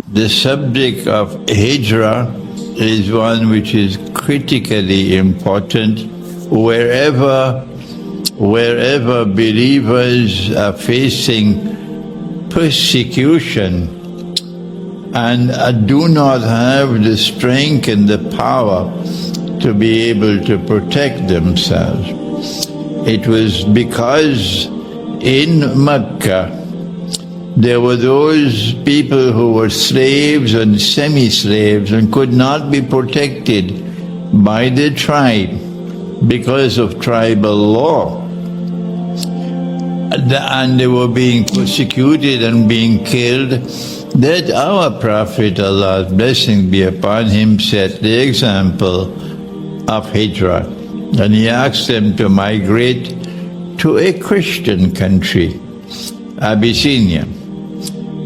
The subject of hijrah is one which is critically important wherever believers are facing persecution and do not have the strength and the power to be able to protect themselves. It was because in Mecca there were those people who were slaves and semi-slaves and could not be protected by the tribe because of tribal law. And they were being persecuted and being killed. That our Prophet, Allah's blessing be upon him, set the example of hijrah. And he asked them to migrate to a Christian country, Abyssinia.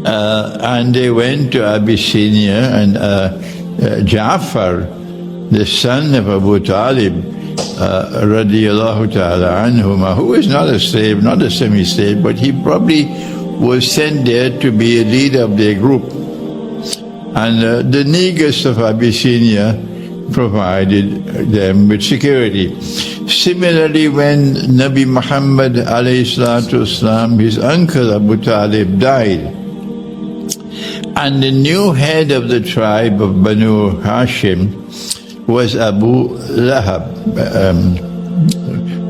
And they went to Abyssinia, and Ja'far, the son of Abu Talib, radiallahu ta'ala anhuma, who is not a slave, not a semi-slave, but he probably was sent there to be a leader of their group. And the negus of Abyssinia provided them with security. Similarly, when Nabi Muhammad alayhi salatu wasalam, his uncle Abu Talib died, and the new head of the tribe of Banu Hashim was Abu Lahab,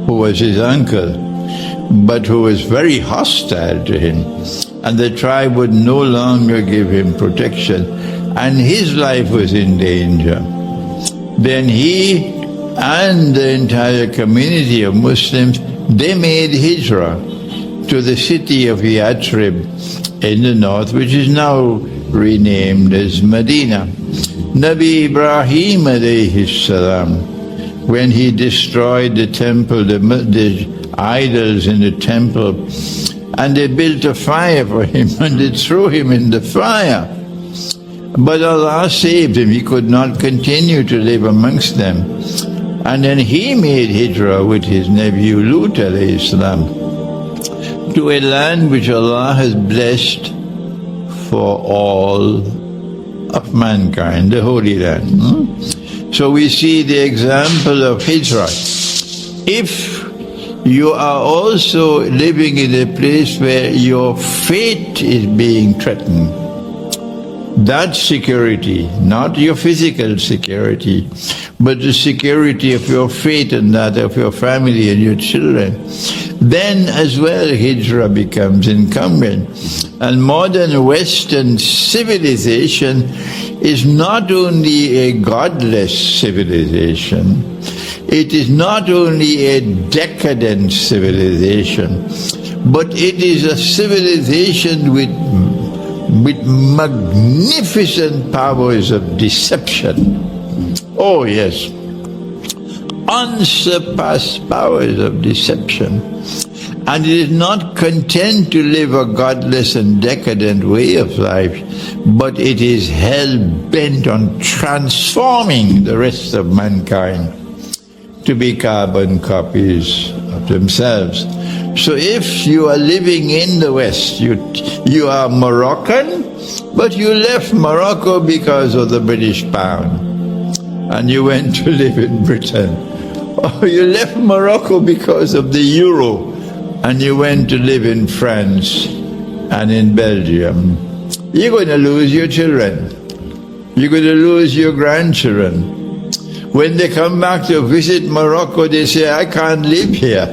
who was his uncle, but who was very hostile to him. And the tribe would no longer give him protection, and his life was in danger. Then he and the entire community of Muslims, they made hijrah to the city of Yathrib in the north, which is now renamed as Medina. Nabi Ibrahim alayhi salam, when he destroyed the temple, the idols in the temple, and they built a fire for him and they threw him in the fire. But Allah saved him. He could not continue to live amongst them. And then he made hijrah with his nephew Lut alayhi salam to a land which Allah has blessed for all of mankind, the Holy Land. So we see the example of hijrah. If you are also living in a place where your fate is being threatened, that security, not your physical security, but the security of your fate and that of your family and your children, then as well hijrah becomes incumbent. And modern Western civilization is not only a godless civilization, it is not only a decadent civilization, but it is a civilization with magnificent powers of deception. Oh yes, unsurpassed powers of deception. And it is not content to live a godless and decadent way of life, but it is hell-bent on transforming the rest of mankind to be carbon copies of themselves. So if you are living in the West, you are Moroccan, but you left Morocco because of the British pound, and you went to live in Britain. Or you left Morocco because of the euro, and you went to live in France and in Belgium. You're going to lose your children. You're going to lose your grandchildren. When they come back to visit Morocco, they say, I can't live here.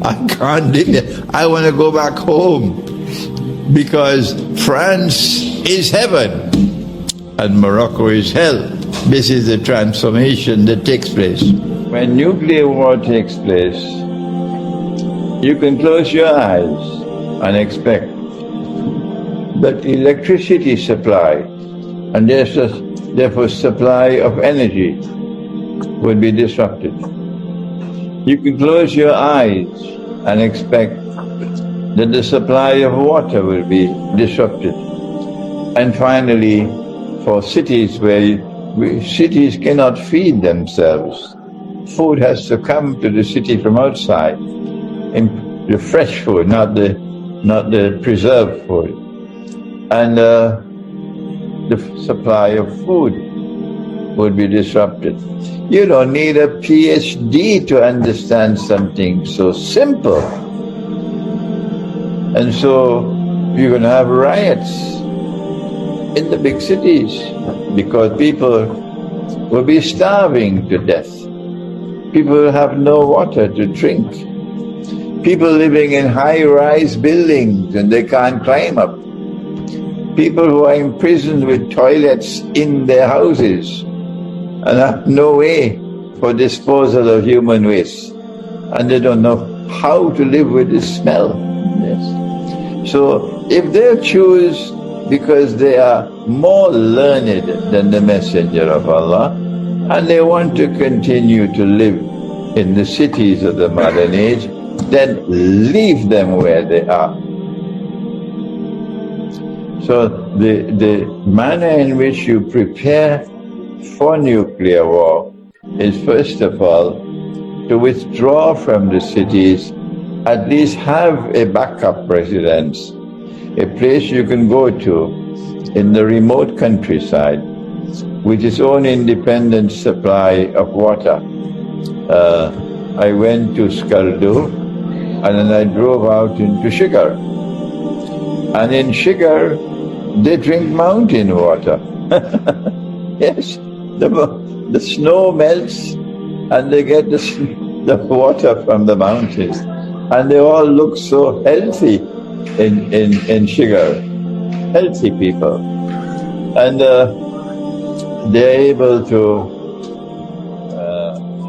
I can't live here. I want to go back home, because France is heaven and Morocco is hell. This is the transformation that takes place. When nuclear war takes place, you can close your eyes and expect that electricity supply and therefore supply of energy would be disrupted. You can close your eyes and expect that the supply of water will be disrupted. And finally, for cities where cities cannot feed themselves, food has to come to the city from outside, the fresh food, not the preserved food. And the supply of food would be disrupted. You don't need a PhD to understand something so simple. And so you're going to have riots in the big cities because people will be starving to death. People will have no water to drink. People living in high-rise buildings and they can't climb up. People who are imprisoned with toilets in their houses and have no way for disposal of human waste. And they don't know how to live with the smell. Yes. So if they choose, because they are more learned than the Messenger of Allah, and they want to continue to live in the cities of the modern age, then leave them where they are. So the manner in which you prepare for nuclear war is, first of all, to withdraw from the cities, at least have a backup residence, a place you can go to in the remote countryside with its own independent supply of water. I went to Skardu and then I drove out into Shigar. And in Shigar, they drink mountain water. Yes, the snow melts and they get the water from the mountains. And they all look so healthy in Shigar, healthy people. And they're able to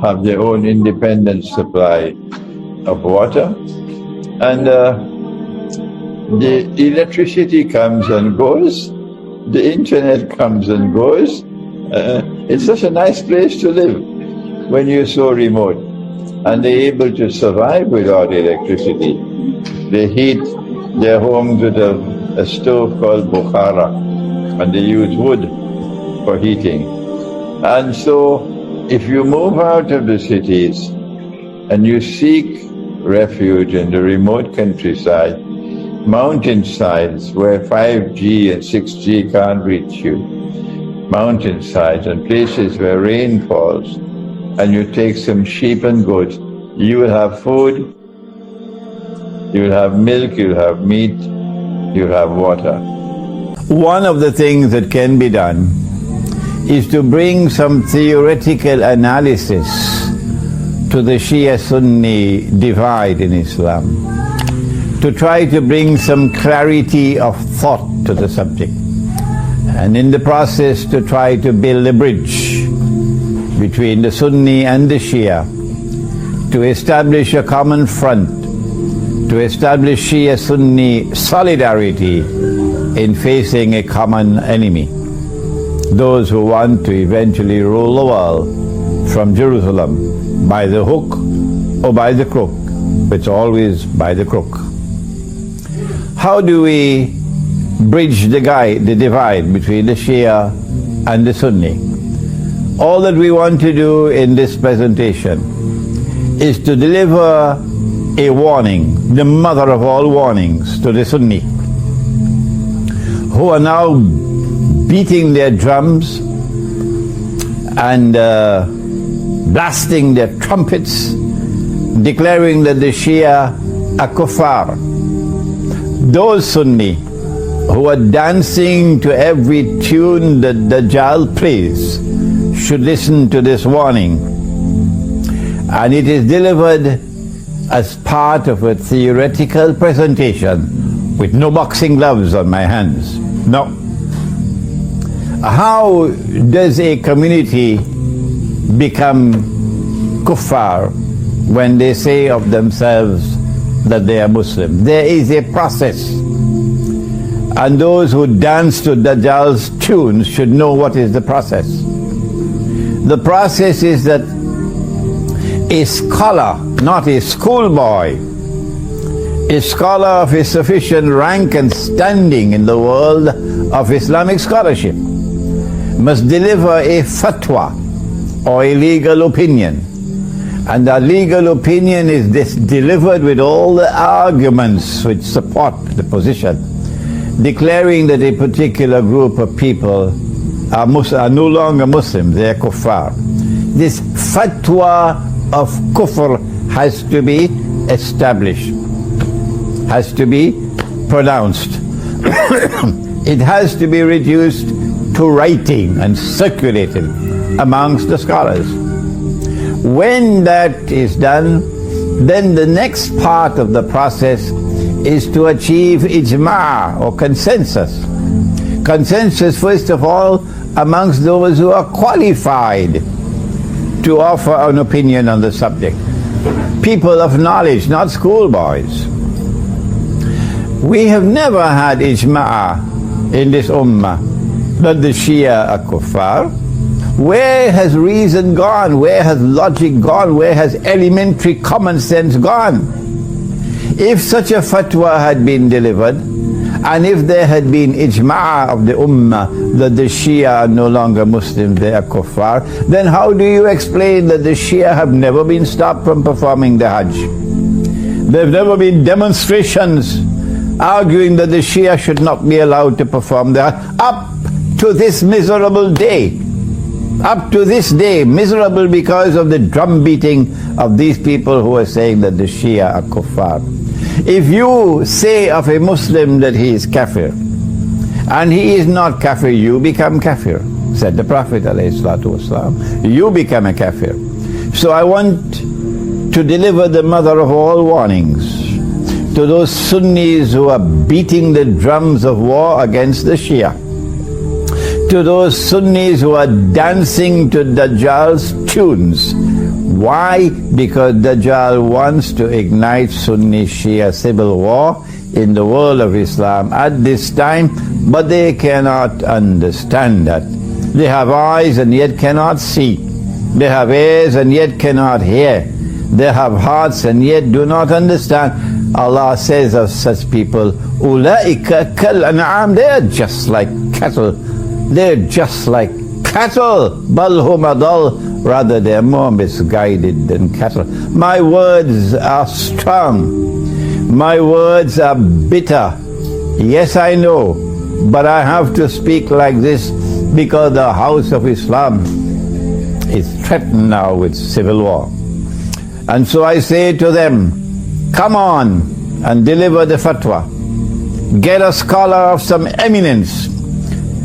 have their own independent supply of water. And the electricity comes and goes, the internet comes and goes. It's such a nice place to live when you're so remote. And they're able to survive without electricity. They heat their homes with a stove called Bukhara, and they use wood for heating. And so if you move out of the cities and you seek refuge in the remote countryside, mountainsides where 5G and 6G can't reach you, mountainsides and places where rain falls, and you take some sheep and goats, you will have food, you will have milk, you will have meat, you will have water. One of the things that can be done is to bring some theoretical analysis to the Shia-Sunni divide in Islam, to try to bring some clarity of thought to the subject, and in the process to try to build a bridge between the Sunni and the Shia, to establish a common front, to establish Shia-Sunni solidarity in facing a common enemy, those who want to eventually rule the world from Jerusalem by the hook or by the crook. It's always by the crook. How do we bridge the divide between the Shia and the Sunni? All that we want to do in this presentation is to deliver a warning, the mother of all warnings, to the Sunni, who are now beating their drums and blasting their trumpets, declaring that the Shia are kuffar. Those Sunni who are dancing to every tune that Dajjal plays should listen to this warning. And it is delivered as part of a theoretical presentation with no boxing gloves on my hands. No. How does a community become kuffar when they say of themselves that they are Muslim? There is a process. And those who dance to Dajjal's tunes should know what is the process. The process is that a scholar, not a schoolboy, a scholar of a sufficient rank and standing in the world of Islamic scholarship, must deliver a fatwa or a legal opinion. And that legal opinion is delivered with all the arguments which support the position. declaring that a particular group of people are no longer Muslims, they are kuffar. This fatwa of kufr has to be established, has to be pronounced. It has to be reduced to writing and circulated amongst the scholars. When that is done, then the next part of the process is to achieve ijma' or consensus. Consensus, first of all, amongst those who are qualified to offer an opinion on the subject. People of knowledge, not schoolboys. We have never had ijma' in this ummah that the Shia are kuffar. Where has reason gone? Where has logic gone? Where has elementary common sense gone? If such a fatwa had been delivered, and if there had been ijma' of the ummah that the Shia are no longer Muslims, they are kuffar, then how do you explain that the Shia have never been stopped from performing the Hajj? There have never been demonstrations arguing that the Shia should not be allowed to perform the Hajj, up to this miserable day. Up to this day, miserable because of the drum beating of these people who are saying that the Shia are kuffar. If you say of a Muslim that he is kafir, and he is not kafir, you become kafir, said the Prophet ﷺ. You become a kafir. So I want to deliver the mother of all warnings to those Sunnis who are beating the drums of war against the Shia, to those Sunnis who are dancing to Dajjal's tunes. Why? Because Dajjal wants to ignite Sunni-Shia civil war in the world of Islam at this time, but they cannot understand that. They have eyes and yet cannot see. They have ears and yet cannot hear. They have hearts and yet do not understand. Allah says of such people, "Ulaika kal an'am," they are just like cattle. They're just like cattle. Bal hum adal, rather they're more misguided than cattle. My words are strong. My words are bitter. Yes, I know, but I have to speak like this because the house of Islam is threatened now with civil war. And so I say to them, come on and deliver the fatwa. Get a scholar of some eminence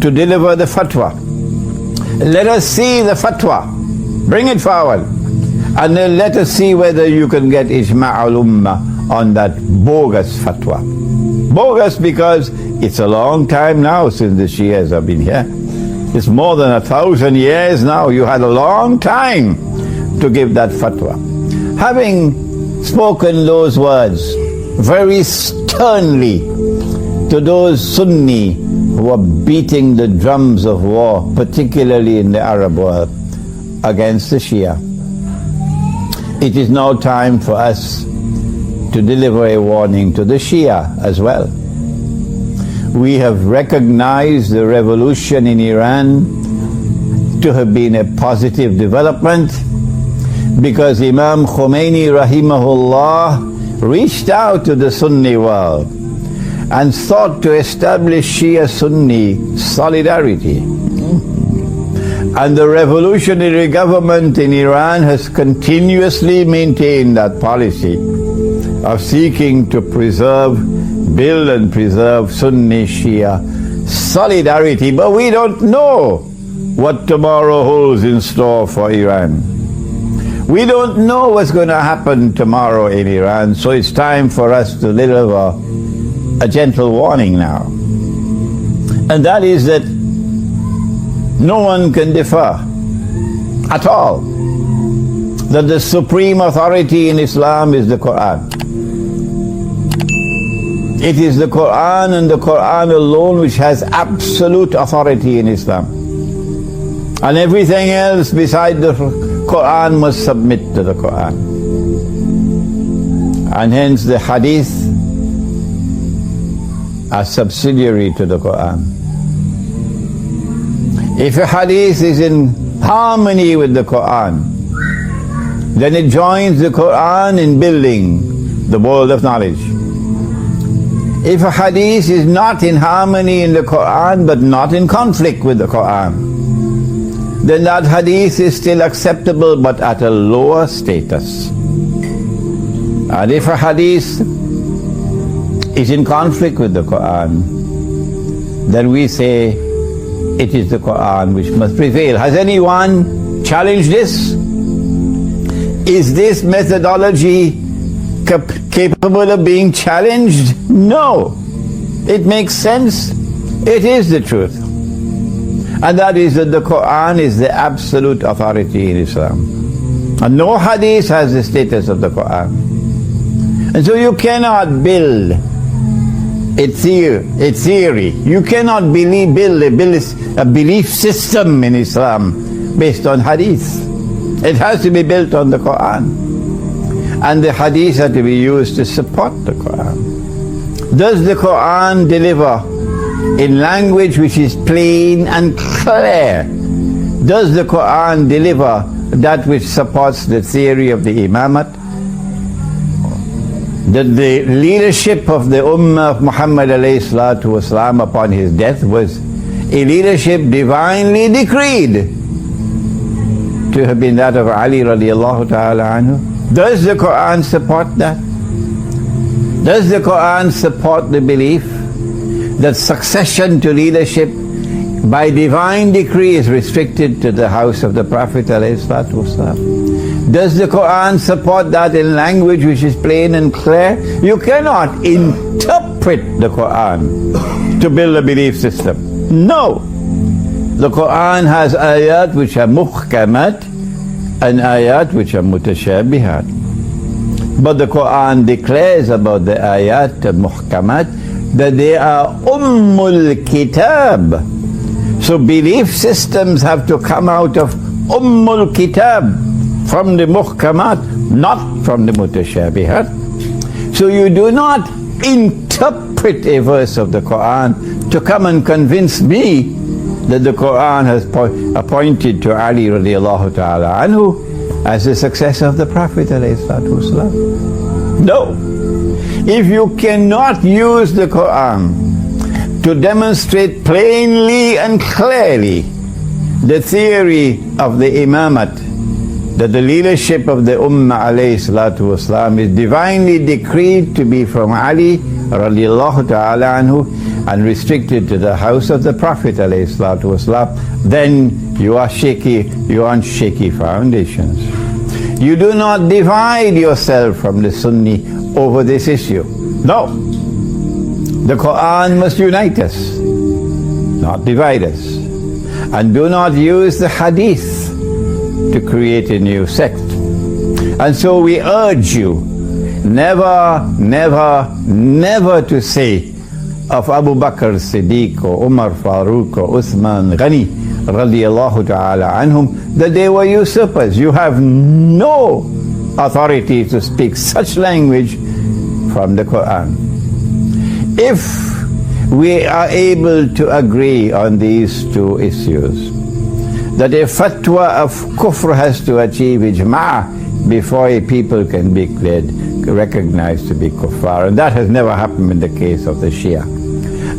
to deliver the fatwa. Let us see the fatwa. Bring it forward. And then let us see whether you can get ijma' al-ummah on that bogus fatwa. Bogus because it's a long time now since the Shias have been here. It's more than 1,000 years now. You had a long time to give that fatwa. Having spoken those words very sternly to those Sunni who are beating the drums of war, particularly in the Arab world, against the Shia, it is now time for us to deliver a warning to the Shia as well. We have recognized the revolution in Iran to have been a positive development because Imam Khomeini rahimahullah reached out to the Sunni world and sought to establish Shia-Sunni solidarity. And the revolutionary government in Iran has continuously maintained that policy of seeking to build and preserve Sunni-Shia solidarity. But we don't know what tomorrow holds in store for Iran. We don't know what's going to happen tomorrow in Iran, so it's time for us to deliver a gentle warning now. And that is that no one can defer at all that the supreme authority in Islam is the Qur'an. It is the Qur'an and the Qur'an alone which has absolute authority in Islam. And everything else beside the Qur'an must submit to the Qur'an. And hence the Hadith are subsidiary to the Qur'an. If a Hadith is in harmony with the Qur'an, then it joins the Qur'an in building the world of knowledge. If a hadith is not in harmony in the Qur'an but not in conflict with the Qur'an, then that hadith is still acceptable but at a lower status. And if a hadith is in conflict with the Qur'an, then we say it is the Qur'an which must prevail. Has anyone challenged this? Is this methodology capable of being challenged? No. It makes sense. It is the truth. And that is that the Qur'an is the absolute authority in Islam. And no hadith has the status of the Qur'an. And so you cannot build a theory. You cannot build a belief system in Islam based on hadith. It has to be built on the Qur'an. And the hadith are to be used to support the Qur'an. Does the Qur'an deliver in language which is plain and clear? Does the Qur'an deliver that which supports the theory of the Imamate? That the leadership of the Ummah of Muhammad alayhi salatu wasalam upon his death was a leadership divinely decreed to have been that of Ali radiallahu ta'ala anhu. Does the Qur'an support that? Does the Qur'an support the belief that succession to leadership by divine decree is restricted to the house of the Prophet ﷺ? Does the Qur'an support that in language which is plain and clear? You cannot interpret the Qur'an to build a belief system. No! The Qur'an has ayat which are muhkamat and ayat which are mutashabihat. But the Qur'an declares about the ayat muhkamat that they are ummul kitab. So belief systems have to come out of ummul kitab, from the muhkamat, not from the mutashabihat. So you do not interpret a verse of the Qur'an to come and convince me that the Qur'an has appointed to Ali radiallahu ta'ala anhu as the successor of the Prophet alayhi salatu wasalam. No. If you cannot use the Qur'an to demonstrate plainly and clearly the theory of the Imamate, that the leadership of the Ummah alayhi salatu wasalam is divinely decreed to be from Ali radiallahu ta'ala anhu and restricted to the house of the Prophet alayhi salatu wasalam, then you are on shaky foundations. You do not divide yourself from the Sunni over this issue. No. The Qur'an must unite us, not divide us. And do not use the Hadith to create a new sect. And so we urge you never, never, never to say of Abu Bakr Siddiq or Umar Farooq or Uthman Ghani radiallahu ta'ala anhum that they were usurpers. You have no authority to speak such language from the Qur'an. If we are able to agree on these two issues, that a fatwa of kufr has to achieve ijma' before a people can be recognized to be kuffar, and that has never happened in the case of the Shia.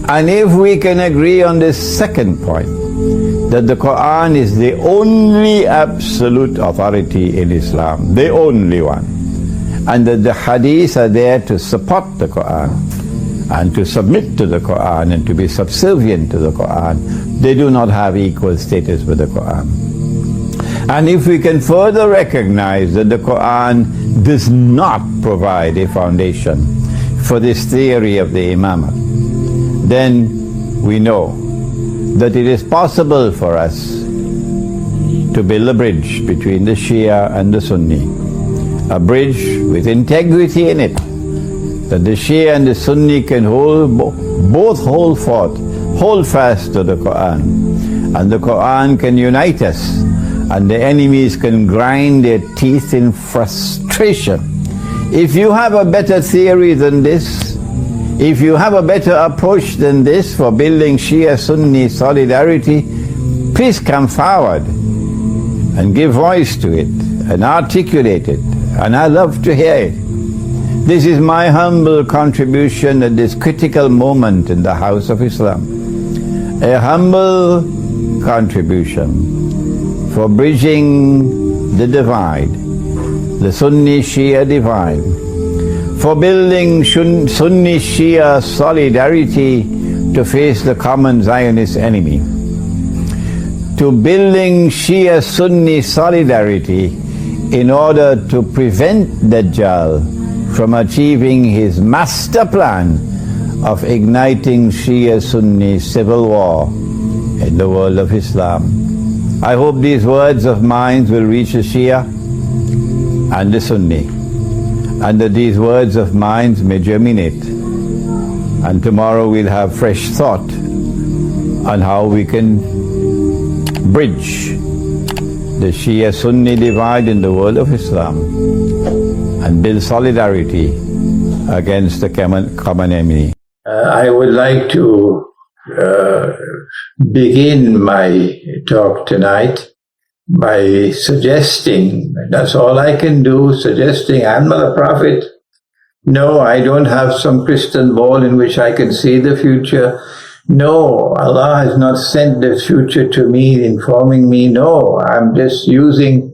And if we can agree on this second point, that the Qur'an is the only absolute authority in Islam, the only one, and that the hadiths are there to support the Qur'an and to submit to the Qur'an and to be subservient to the Qur'an, they do not have equal status with the Qur'an. And if we can further recognize that the Qur'an does not provide a foundation for this theory of the Imamah, then we know that it is possible for us to build a bridge between the Shia and the Sunni, a bridge with integrity in it, that the Shia and the Sunni can both hold fast to the Qur'an, and the Qur'an can unite us, and the enemies can grind their teeth in frustration. If you have a better theory than this, if you have a better approach than this for building Shia-Sunni solidarity, please come forward and give voice to it and articulate it, and I love to hear it. This is my humble contribution at this critical moment in the house of Islam. A humble contribution for bridging the divide, the Sunni-Shia divide, for building Sunni-Shia solidarity to face the common Zionist enemy, to building Shia-Sunni solidarity in order to prevent Dajjal from achieving his master plan of igniting Shia-Sunni civil war in the world of Islam. I hope these words of mine will reach the Shia and the Sunni, and that these words of mine may germinate. And tomorrow we'll have fresh thought on how we can bridge the Shia-Sunni divide in the world of Islam and build solidarity against the common enemy. I would like to begin my talk tonight by suggesting, that's all I can do, suggesting I'm not a prophet. No, I don't have some crystal ball in which I can see the future. No, Allah has not sent the future to me, informing me. No, I'm just using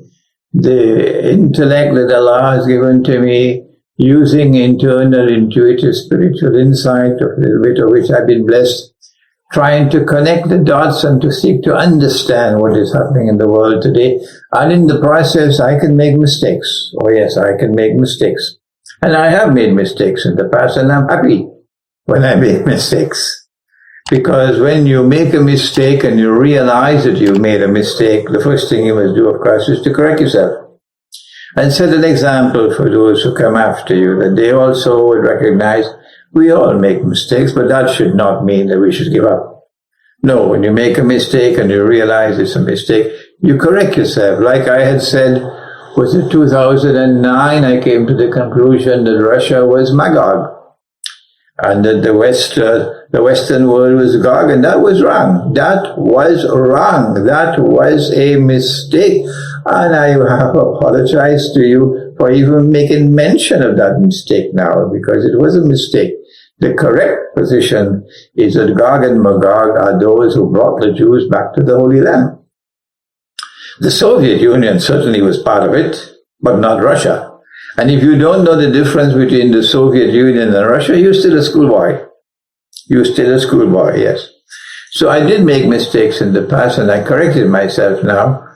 the intellect that Allah has given to me, using internal, intuitive, spiritual insight, a little bit of which I've been blessed, trying to connect the dots and to seek to understand what is happening in the world today. And in the process, I can make mistakes. Oh yes, I can make mistakes. And I have made mistakes in the past, and I'm happy when I make mistakes. Because when you make a mistake and you realize that you made a mistake, the first thing you must do, of course, is to correct yourself. And set an example for those who come after you, that they also would recognize we all make mistakes, but that should not mean that we should give up. No, when you make a mistake and you realize it's a mistake, you correct yourself. Like I had said, was it 2009, I came to the conclusion that Russia was Magog, and that the Western world was Gog, and that was wrong. That was wrong. That was a mistake. And I have apologized to you for even making mention of that mistake now, because it was a mistake. The correct position is that Gog and Magog are those who brought the Jews back to the Holy Land. The Soviet Union certainly was part of it, but not Russia. And if you don't know the difference between the Soviet Union and Russia, you're still a schoolboy. You're still a schoolboy, yes. So I did make mistakes in the past, and I corrected myself now.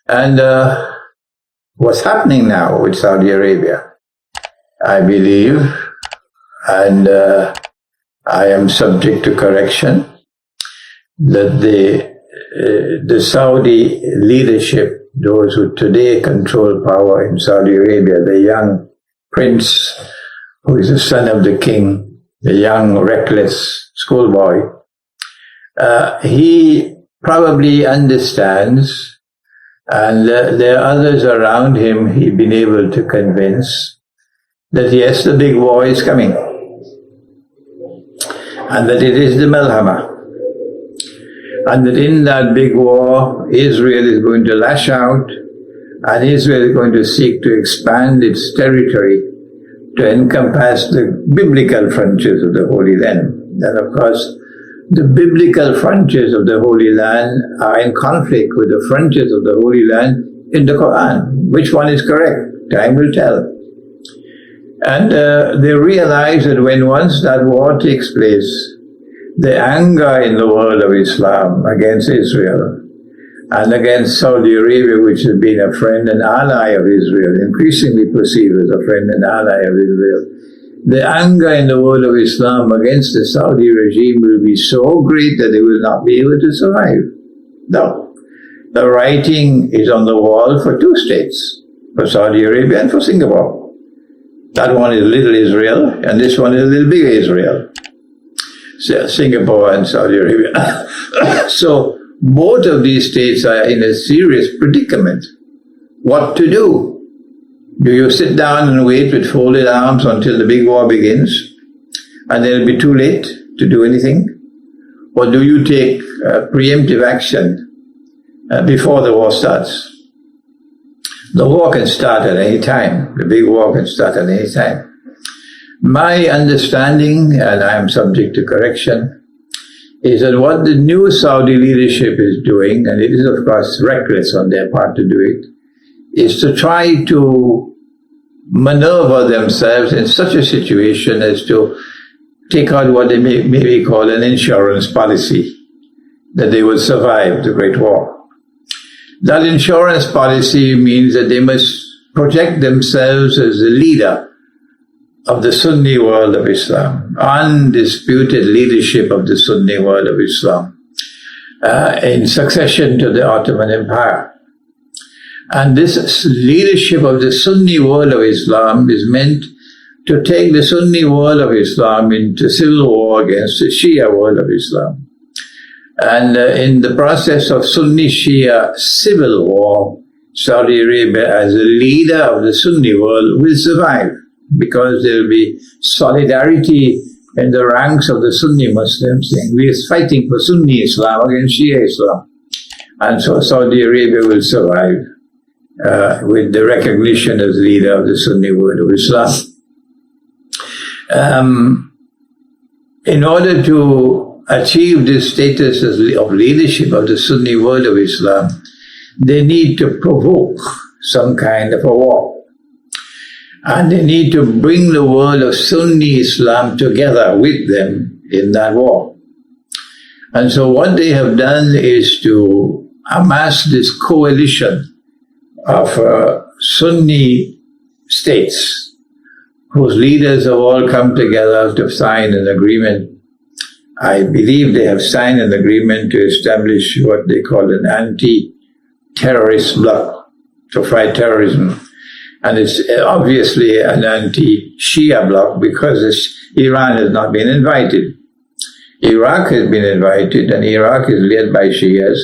And what's happening now with Saudi Arabia, I believe, and I am subject to correction, that the Saudi leadership, those who today control power in Saudi Arabia, the young prince who is the son of the king, the young reckless schoolboy, he probably understands, and there are others around him he's been able to convince, that yes, the big war is coming, and that it is the Malhama, and that in that big war, Israel is going to lash out, and Israel is going to seek to expand its territory to encompass the biblical frontiers of the Holy Land. And of course, the biblical frontiers of the Holy Land are in conflict with the frontiers of the Holy Land in the Qur'an. Which one is correct? Time will tell. And they realize that when once that war takes place, the anger in the world of Islam against Israel and against Saudi Arabia, which has been a friend and ally of Israel, increasingly perceived as a friend and ally of Israel, the anger in the world of Islam against the Saudi regime will be so great that they will not be able to survive. No. The writing is on the wall for two states, for Saudi Arabia and for Singapore. That one is Little Israel, and this one is Little Bigger Israel. Singapore and Saudi Arabia. So both of these states are in a serious predicament. What to do? Do you sit down and wait with folded arms until the big war begins, and then it'll be too late to do anything? Or do you take preemptive action before the war starts? The war can start at any time. The big war can start at any time. My understanding, and I am subject to correction, is that what the new Saudi leadership is doing, and it is of course reckless on their part to do it, is to try to maneuver themselves in such a situation as to take out what they maybe call an insurance policy, that they will survive the Great War. That insurance policy means that they must project themselves as the leader of the Sunni world of Islam, undisputed leadership of the Sunni world of Islam, in succession to the Ottoman Empire. And this leadership of the Sunni world of Islam is meant to take the Sunni world of Islam into civil war against the Shia world of Islam. And in the process of Sunni-Shia civil war, Saudi Arabia as a leader of the Sunni world will survive, because there will be solidarity in the ranks of the Sunni Muslims saying, we are fighting for Sunni Islam against Shia Islam. And so Saudi Arabia will survive with the recognition as leader of the Sunni world of Islam. In order to achieve this status of leadership of the Sunni world of Islam, they need to provoke some kind of a war. And they need to bring the world of Sunni Islam together with them in that war. And so what they have done is to amass this coalition of Sunni states whose leaders have all come together to sign an agreement. I believe they have signed an agreement to establish what they call an anti-terrorist bloc to fight terrorism. And it's obviously an anti-Shia bloc because Iran has not been invited. Iraq has been invited, and Iraq is led by Shias,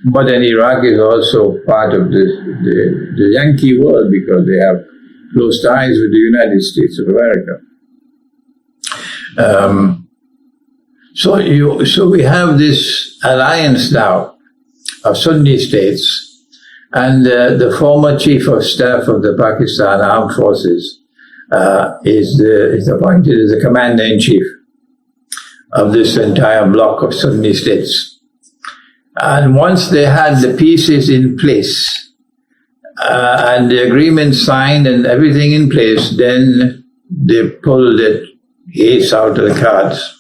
but then Iraq is also part of the Yankee world because they have close ties with the United States of America. So we have this alliance now of Sunni states, and the former Chief of Staff of the Pakistan Armed Forces is appointed as the Commander-in-Chief of this entire bloc of Sunni states. And once they had the pieces in place, and the agreement signed and everything in place, then they pulled the ace out of the cards.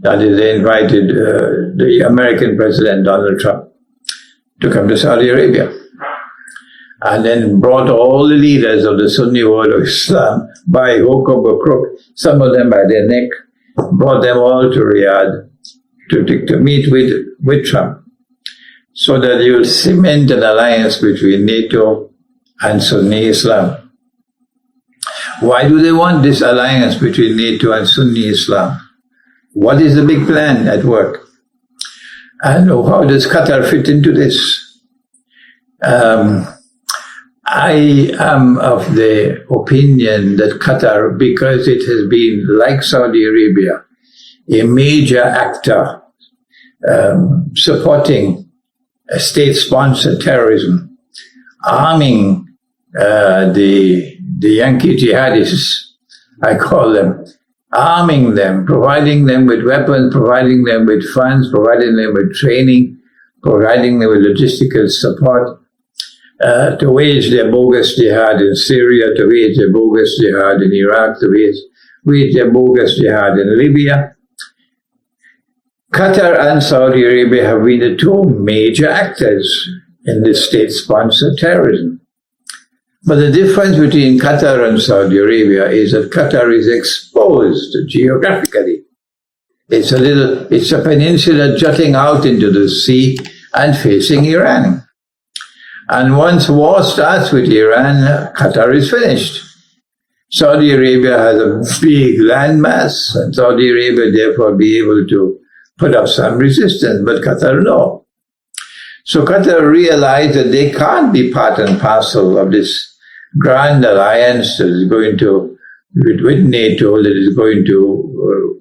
That is, they invited the American President Donald Trump to come to Saudi Arabia, and then brought all the leaders of the Sunni world of Islam by hook or by crook, some of them by their neck, brought them all to Riyadh to meet with Trump, so that you will cement an alliance between NATO and Sunni Islam. Why do they want this alliance between NATO and Sunni Islam? What is the big plan at work? And how does Qatar fit into this? I am of the opinion that Qatar, because it has been, like Saudi Arabia, a major actor supporting state-sponsored terrorism, arming the Yankee jihadists, I call them, arming them, providing them with weapons, providing them with funds, providing them with training, providing them with logistical support, to wage their bogus jihad in Syria, to wage their bogus jihad in Iraq, to wage their bogus jihad in Libya. Qatar and Saudi Arabia have been the two major actors in this state-sponsored terrorism. But the difference between Qatar and Saudi Arabia is that Qatar is exposed geographically. It's a peninsula jutting out into the sea and facing Iran. And once war starts with Iran, Qatar is finished. Saudi Arabia has a big landmass, and Saudi Arabia therefore be able to put up some resistance, but Qatar no. So Qatar realized that they can't be part and parcel of this grand alliance that is going to, with NATO, that is going to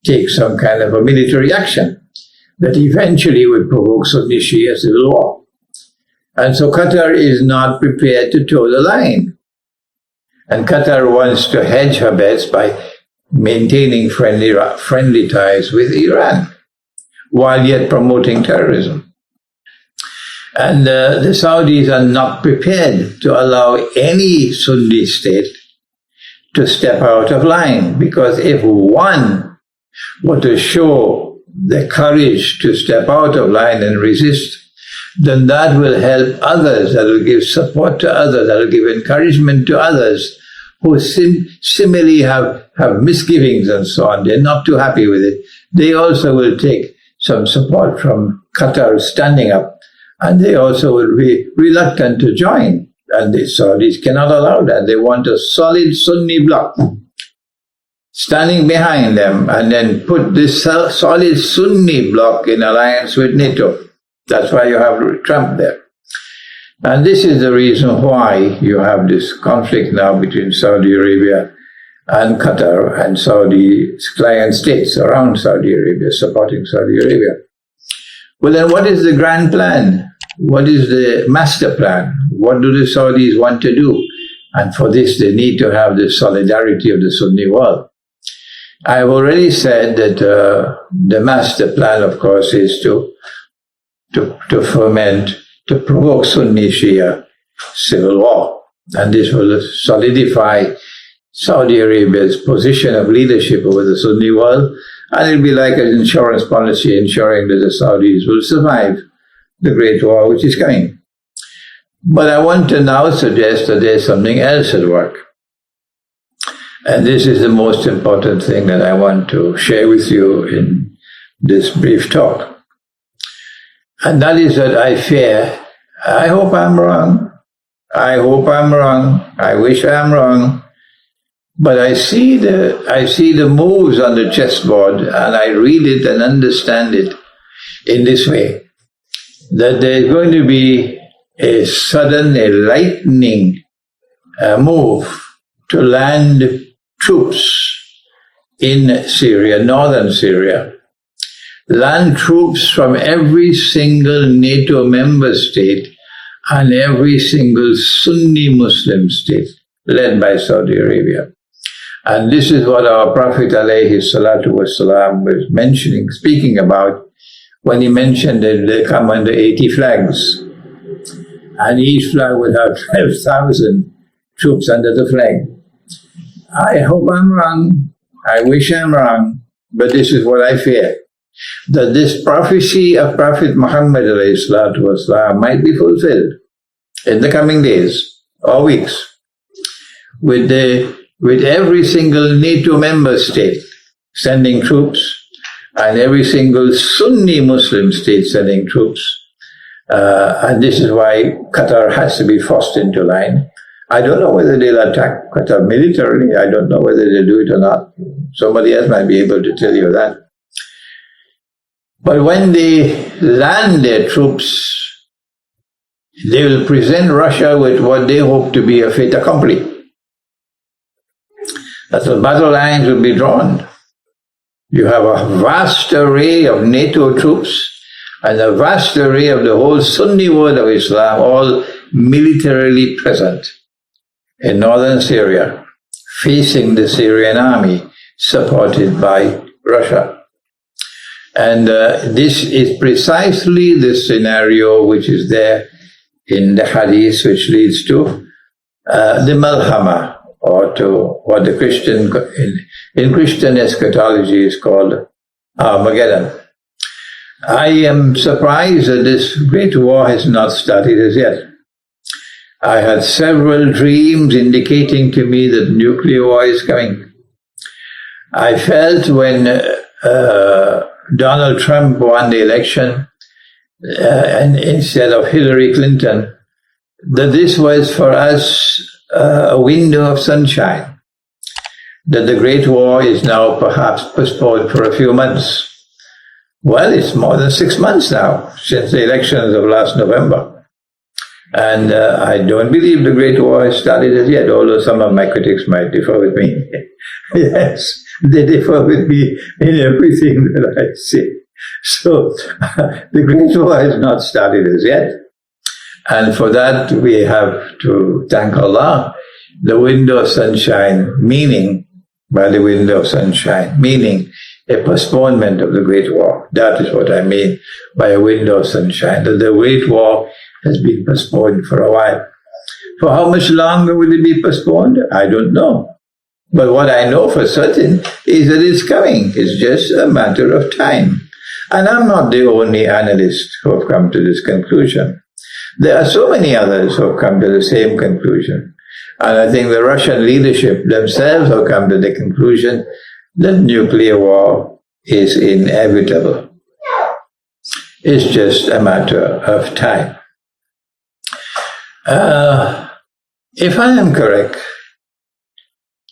take some kind of a military action that eventually would provoke Sunni Shia civil war. And so Qatar is not prepared to toe the line. And Qatar wants to hedge her bets by maintaining friendly ties with Iran, while yet promoting terrorism. And the Saudis are not prepared to allow any Sunni state to step out of line, because if one were to show the courage to step out of line and resist, then that will help others, that will give support to others, that will give encouragement to others who similarly have misgivings and so on. They're not too happy with it. They also will take some support from Qatar standing up, and they also will be reluctant to join. And the Saudis cannot allow that. They want a solid Sunni bloc standing behind them, and then put this solid Sunni bloc in alliance with NATO. That's why you have Trump there. And this is the reason why you have this conflict now between Saudi Arabia and Qatar and Saudi client states around Saudi Arabia, supporting Saudi Arabia. Well, then what is the grand plan? What is the master plan? What do the Saudis want to do? And for this, they need to have the solidarity of the Sunni world. I have already said that the master plan, of course, is to foment, to provoke Sunni Shia civil war. And this will solidify Saudi Arabia's position of leadership over the Sunni world, and it'll be like an insurance policy ensuring that the Saudis will survive the Great War which is coming. But I want to now suggest that there's something else at work. And this is the most important thing that I want to share with you in this brief talk. And that is that I fear, I hope I'm wrong, I wish I'm wrong, but I see the moves on the chessboard, and I read it and understand it in this way, that there's going to be a lightning move to land troops in Syria, northern Syria. Land troops from every single NATO member state and every single Sunni Muslim state led by Saudi Arabia. And this is what our Prophet alayhi salatu wasalam was speaking about when he mentioned that they come under 80 flags. And each flag would have 12,000 troops under the flag. I hope I'm wrong, I wish I'm wrong, but this is what I fear. That this prophecy of Prophet Muhammad alayhi salatu wasalam might be fulfilled in the coming days or weeks, with every single NATO member state sending troops and every single Sunni Muslim state sending troops. And this is why Qatar has to be forced into line. I don't know whether they'll attack Qatar militarily. I don't know whether they'll do it or not. Somebody else might be able to tell you that. But when they land their troops, they will present Russia with what they hope to be a fait accompli. That the battle lines will be drawn. You have a vast array of NATO troops and a vast array of the whole Sunni world of Islam, all militarily present in northern Syria, facing the Syrian army, supported by Russia. And this is precisely the scenario which is there in the Hadith, which leads to the Malhama, or to what the Christian, in Christian eschatology is called Armageddon. I am surprised that this great war has not started as yet. I had several dreams indicating to me that nuclear war is coming. I felt when Donald Trump won the election, and instead of Hillary Clinton, that this was for us a window of sunshine, that the Great War is now perhaps postponed for a few months. Well, it's more than 6 months now since the elections of last November. And I don't believe the Great War has started as yet, although some of my critics might differ with me. Yes, they differ with me in everything that I say. So the Great War has not started as yet. And for that we have to thank Allah. The window of sunshine, meaning by the window of sunshine, meaning a postponement of the Great War. That is what I mean by a window of sunshine, that the Great War has been postponed for a while. For how much longer will it be postponed? I don't know. But what I know for certain is that it's coming. It's just a matter of time. And I'm not the only analyst who have come to this conclusion. There are so many others who have come to the same conclusion. And I think the Russian leadership themselves have come to the conclusion that nuclear war is inevitable. It's just a matter of time. If I am correct,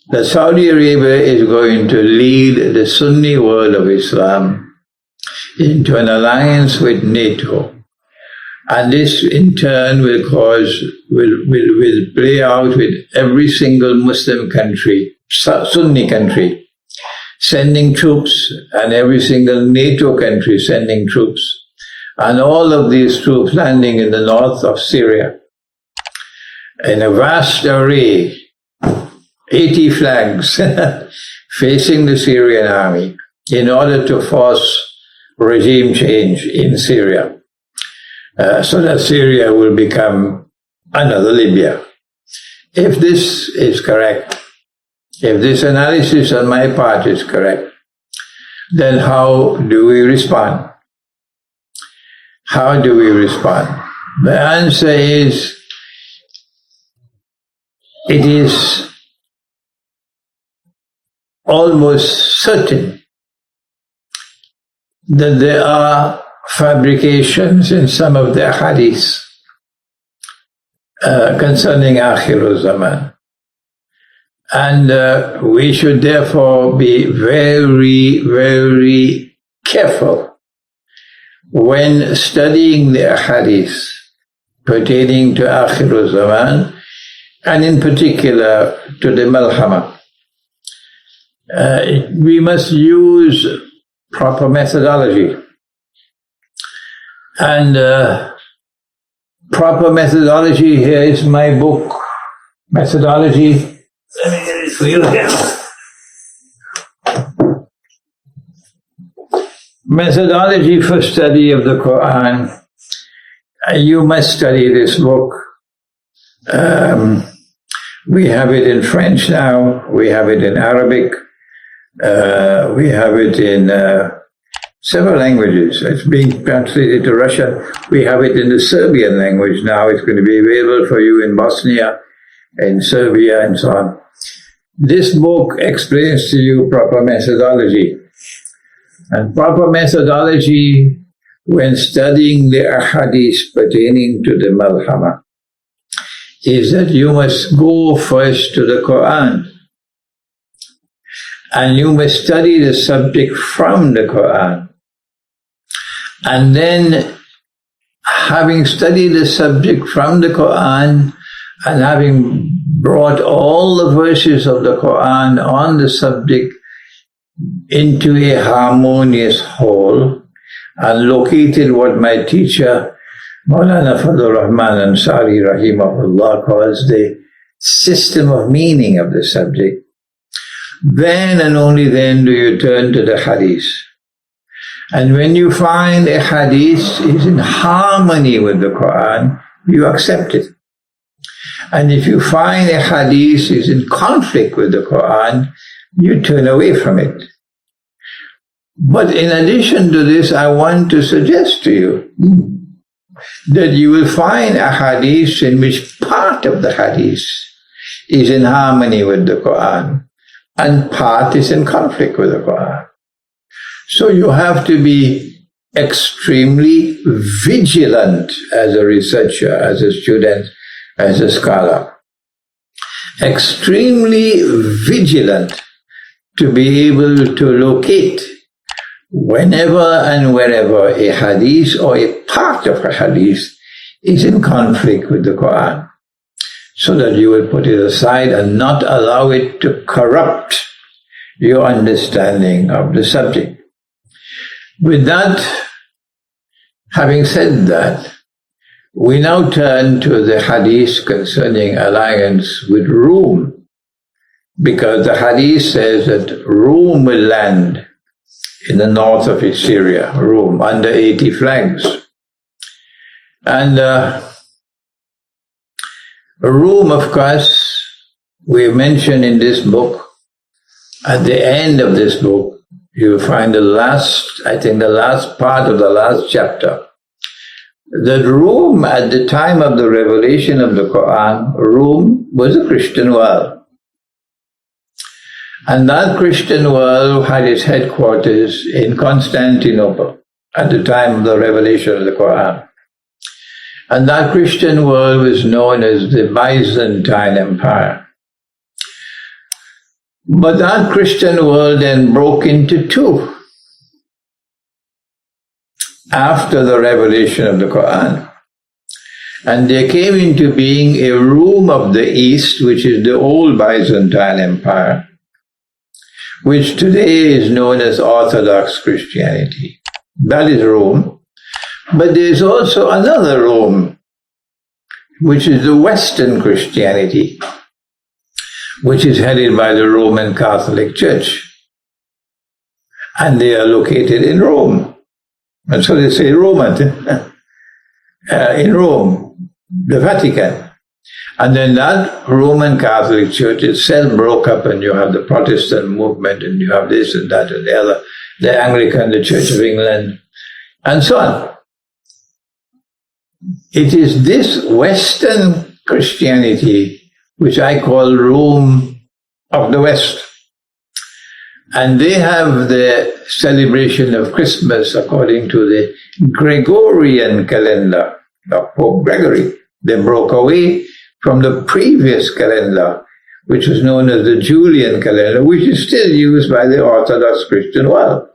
that Saudi Arabia is going to lead the Sunni world of Islam into an alliance with NATO, and this in turn will play out with every single Muslim country, Sunni country, sending troops, and every single NATO country sending troops, and all of these troops landing in the north of Syria in a vast array, 80 flags facing the Syrian army in order to force regime change in Syria, so that Syria will become another Libya. If this is correct, if this analysis on my part is correct, then how do we respond? How do we respond? The answer is, it is almost certain that there are fabrications in some of the hadiths concerning Akhir Zaman. And we should therefore be very, very careful when studying the hadiths pertaining to Akhir Zaman, and in particular to the Malhama. We must use proper methodology. And proper methodology, here is my book, Methodology. Let me get it for you here. Methodology for study of the Qur'an. You must study this book. We have it in French now, we have it in Arabic, we have it in several languages. It's being translated to Russian. We have it in the Serbian language now. It's going to be available for you in Bosnia, in Serbia, and so on. This book explains to you proper methodology. And proper methodology when studying the ahadith pertaining to the Malhama is that you must go first to the Qur'an, and you must study the subject from the Qur'an. And then, having studied the subject from the Qur'an, and having brought all the verses of the Qur'an on the subject into a harmonious whole, and located what my teacher Maulana Fadlur Rahman Ansari Rahimahullah calls the system of meaning of the subject, then and only then do you turn to the hadith. And when you find a hadith is in harmony with the Qur'an, you accept it. And if you find a hadith is in conflict with the Qur'an, you turn away from it. But in addition to this, I want to suggest to you that you will find a hadith in which part of the hadith is in harmony with the Qur'an and part is in conflict with the Qur'an. So you have to be extremely vigilant as a researcher, as a student, as a scholar. Extremely vigilant to be able to locate whenever and wherever a hadith or a part of a hadith is in conflict with the Qur'an, so that you will put it aside and not allow it to corrupt your understanding of the subject. With that, having said that, we now turn to the hadith concerning alliance with Rome. because the Hadith says that Rome will land in the north of Syria, Rome, under 80 flags. And Rome, of course, we mentioned in this book, at the end of this book, you will find the last part of the last chapter, that Rome, at the time of the revelation of the Qur'an, Rome was a Christian world. And that Christian world had its headquarters in Constantinople at the time of the revelation of the Qur'an. And that Christian world was known as the Byzantine Empire. But that Christian world then broke into two after the revelation of the Qur'an. And there came into being a Rome of the East, which is the old Byzantine Empire, which today is known as Orthodox Christianity. That is Rome. But there is also another Rome, which is the Western Christianity, which is headed by the Roman Catholic Church. And they are located in Rome. And so they say Roman, in Rome, the Vatican. And then that Roman Catholic Church itself broke up, and you have the Protestant movement, and you have this and that and the other, the Anglican, the Church of England, and so on. It is this Western Christianity which I call Rome of the West. And they have the celebration of Christmas according to the Gregorian calendar of Pope Gregory. They broke away from the previous calendar, which was known as the Julian calendar, which is still used by the Orthodox Christian world.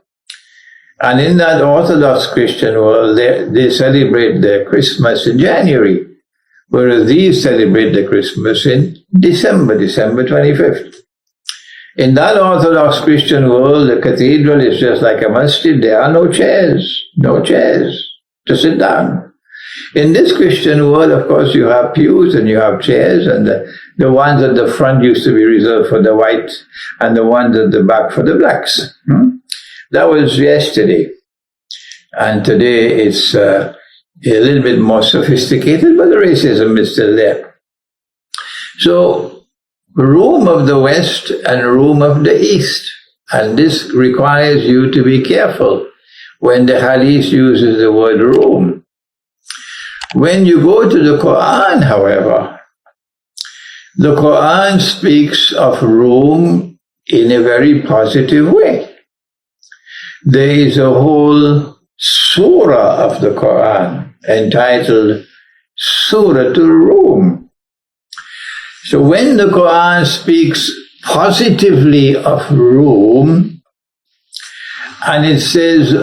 And in that Orthodox Christian world, they celebrate their Christmas in January, whereas these celebrate the Christmas in December 25th. In that Orthodox Christian world, the cathedral is just like a masjid. There are no chairs to sit down. In this Christian world, of course, you have pews and you have chairs, and the ones at the front used to be reserved for the white, and the ones at the back for the blacks. That was yesterday. And today it's a little bit more sophisticated, but the racism is still there. So, Rome of the West and Rome of the East. And this requires you to be careful when the Hadith uses the word Rome. When you go to the Qur'an, however, the Qur'an speaks of Rome in a very positive way. There is a whole surah of the Qur'an entitled Surah to Rome. So when the Qur'an speaks positively of Rome, and it says